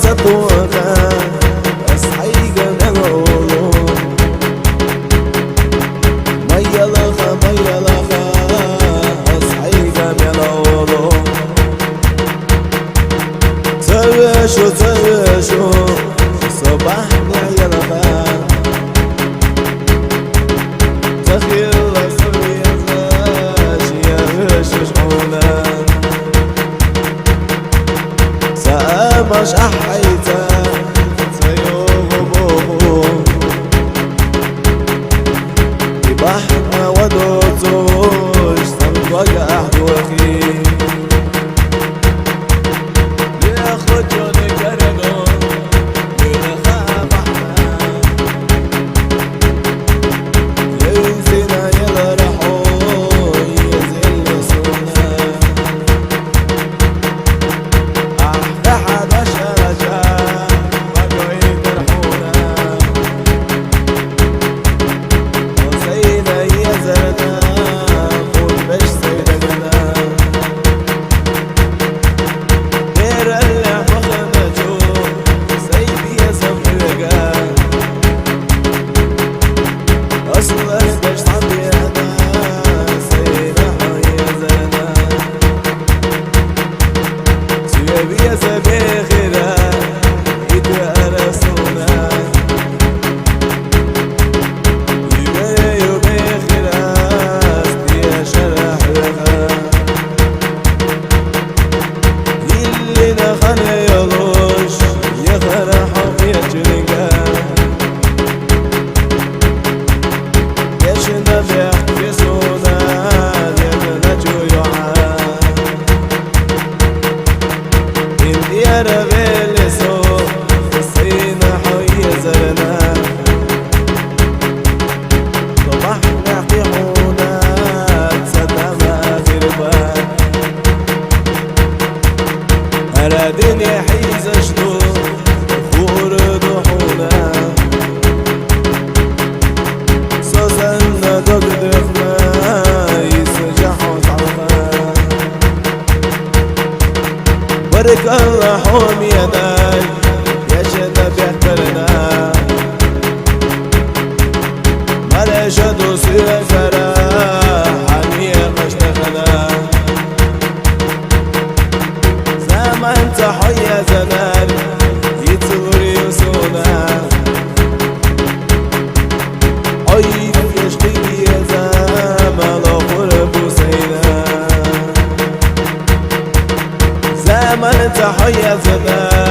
زتوغا أصحيقا نغولو ميلخا أصحيقا نغولو تبشو صباحنا يلخا تخيل صبي يزاش يغشش حولا سأمش أحيتا سيوغبوه ببحنا ودوتوش سنبقى أحد وخير لأخرجوني كردون ولخاف أحنا ينسينا يلرحون يزل صونا أحلى حدا شرجا بقوا يجرحونا وسينا يزرنا قول باش سيدنا غير اللي مخنجو سيدي يزمرقا أصلا باش تعبينا سينا يزرنا سيبي يزبي خيرا يدوى رسولنا يبي يبي خيرا استيا شرح لها اللي نخن يلوش يخرحهم يجرقا يشنا بيحكسونا لمنا جويوعا يا ربي لسوق السينا حوية زرنا طبحنا قيحونا تصدما في ربان أرادين يحيز أشتو فور ضحونا سوزنا دقدقنا يسجحوا طعما بارك الله حوم يداي يا شنا بيحترنا ملا شدو سيفرا حنية مشتغنا زمان تحيا زمان يتصور يوسونا عيد يشقي يا زمان قرب سينا زمن تحيا زمان